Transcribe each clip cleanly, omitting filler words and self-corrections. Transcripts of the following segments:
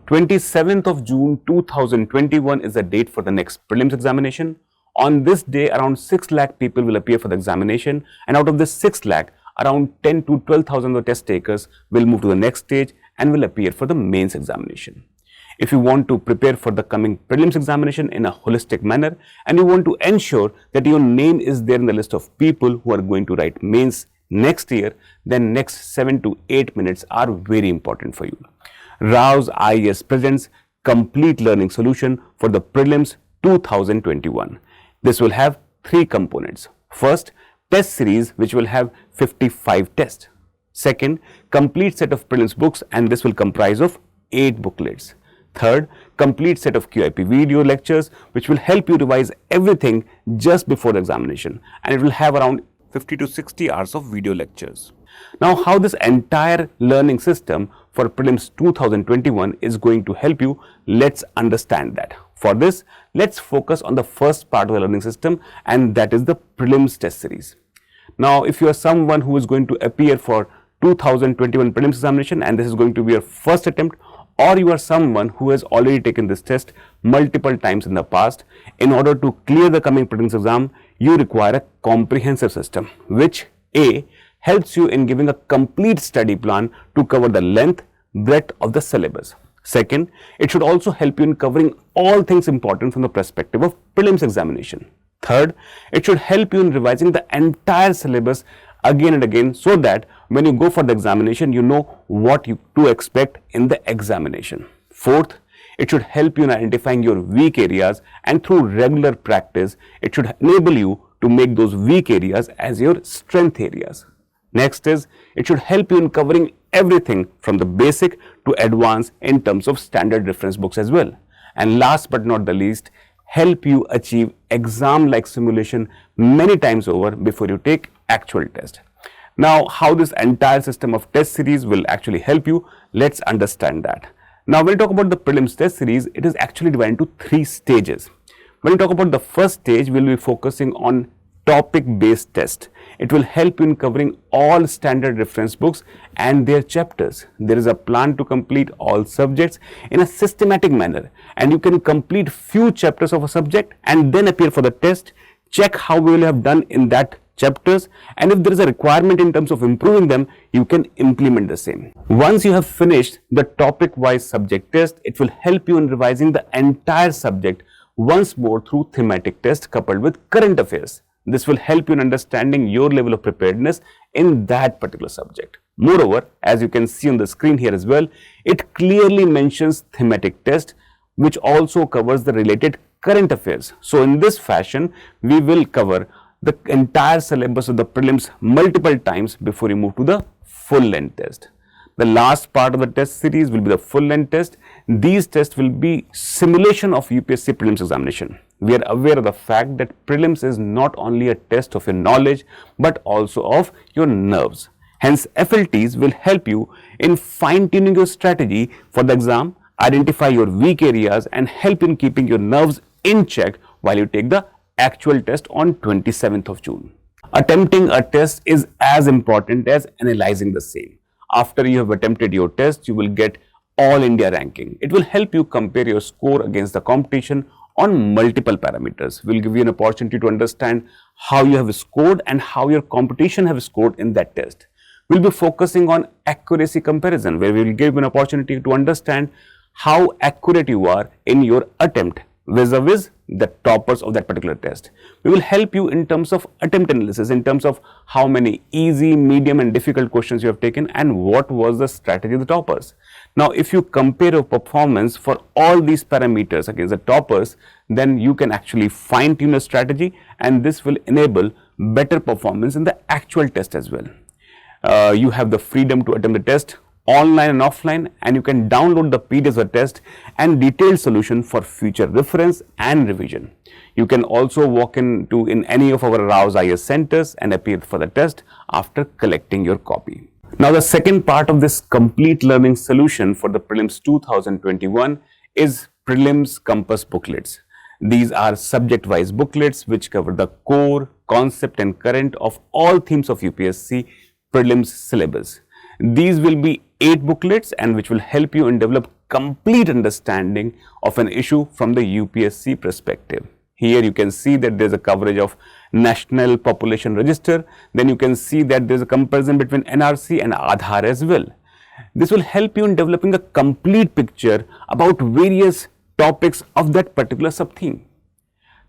27th of June 2021 is the date for the next prelims examination. On this day, around 6 lakh people will appear for the examination, and out of this 6 lakh, around 10 to 12,000 of the test takers will move to the next stage and will appear for the mains examination. If you want to prepare for the coming prelims examination in a holistic manner and you want to ensure that your name is there in the list of people who are going to write mains next year, then next 7 to 8 minutes are very important for you. Rao's IAS presents complete learning solution for the prelims 2021. This will have 3 components. First, test series which will have 55 tests. Second, complete set of prelims books, and this will comprise of 8 booklets. Third, complete set of QIP video lectures which will help you revise everything just before the examination, and it will have around 50 to 60 hours of video lectures. Now, how this entire learning system for prelims 2021 is going to help you, let's understand that. For this, let's focus on the first part of the learning system, and that is the prelims test series. Now, if you are someone who is going to appear for 2021 prelims examination and this is going to be your first attempt, or you are someone who has already taken this test multiple times in the past, in order to clear the coming prelims exam, you require a comprehensive system which A, helps you in giving a complete study plan to cover the length, breadth of the syllabus. Second, it should also help you in covering all things important from the perspective of prelims examination. Third, it should help you in revising the entire syllabus again and again, so that when you go for the examination, you know what to expect in the examination. Fourth, it should help you in identifying your weak areas, and through regular practice, it should enable you to make those weak areas as your strength areas. Next is, it should help you in covering everything from the basic to advanced in terms of standard reference books as well. And last but not the least, help you achieve exam-like simulation many times over before you take actual test. Now, how this entire system of test series will actually help you, let's understand that. Now, when we talk about the prelims test series, it is actually divided into 3 stages. When we talk about the first stage, we'll be focusing on topic-based test. It will help you in covering all standard reference books and their chapters. There is a plan to complete all subjects in a systematic manner, and you can complete few chapters of a subject and then appear for the test, check how we will have done in that chapters, and if there is a requirement in terms of improving them, you can implement the same. Once you have finished the topic-wise subject test, it will help you in revising the entire subject once more through thematic test coupled with current affairs. This will help you in understanding your level of preparedness in that particular subject. Moreover, as you can see on the screen here as well, it clearly mentions thematic test, which also covers the related current affairs. So in this fashion, we will cover the entire syllabus of the prelims multiple times before you move to the full length test. The last part of the test series will be the full length test. These tests will be simulation of UPSC prelims examination. We are aware of the fact that prelims is not only a test of your knowledge but also of your nerves. Hence, FLTs will help you in fine-tuning your strategy for the exam, identify your weak areas, and help in keeping your nerves in check while you take the actual test on 27th of June. Attempting a test is as important as analyzing the same. After you have attempted your test, you will get All India ranking. It will help you compare your score against the competition on multiple parameters. We'll give you an opportunity to understand how you have scored and how your competition have scored in that test. We'll be focusing on accuracy comparison, where we will give you an opportunity to understand how accurate you are in your attempt vis-a-vis the toppers of that particular test. We will help you in terms of attempt analysis, in terms of how many easy, medium and difficult questions you have taken and what was the strategy of the toppers. Now, if you compare your performance for all these parameters against the toppers, then you can actually fine-tune a strategy, and this will enable better performance in the actual test as well. You have the freedom to attempt the test online and offline, and you can download the PDFs of the test and detailed solution for future reference and revision. You can also walk in any of our Rao's IAS centers and appear for the test after collecting your copy. Now, the second part of this complete learning solution for the prelims 2021 is prelims compass booklets. These are subject-wise booklets which cover the core, concept and current of all themes of UPSC prelims syllabus. These will be 8 booklets and which will help you in develop complete understanding of an issue from the UPSC perspective. Here you can see that there's a coverage of National Population Register. Then you can see that there's a comparison between NRC and Aadhaar as well. This will help you in developing a complete picture about various topics of that particular sub-theme.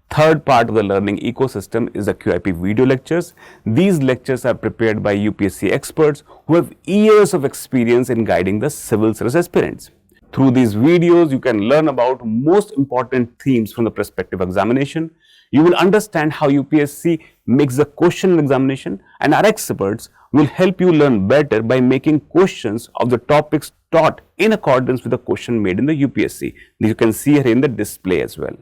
Third part of the learning ecosystem is the QIP video lectures. These lectures are prepared by UPSC experts who have years of experience in guiding the civil service aspirants. Through these videos, you can learn about most important themes from the prospective examination. You will understand how UPSC makes the question examination, and our experts will help you learn better by making questions of the topics taught in accordance with the question made in the UPSC. This you can see here in the display as well.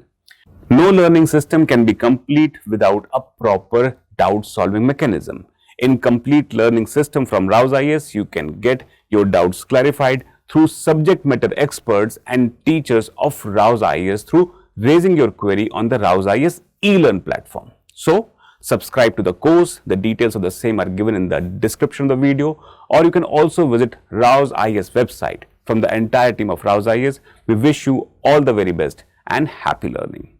No learning system can be complete without a proper doubt solving mechanism. In complete learning system from Rouse IAS, you can get your doubts clarified through subject matter experts and teachers of Rouse IAS through raising your query on the Rouse IAS e-learn platform. So, subscribe to the course. The details of the same are given in the description of the video, or you can also visit Rouse IAS website. From the entire team of Rouse IAS, we wish you all the very best and happy learning.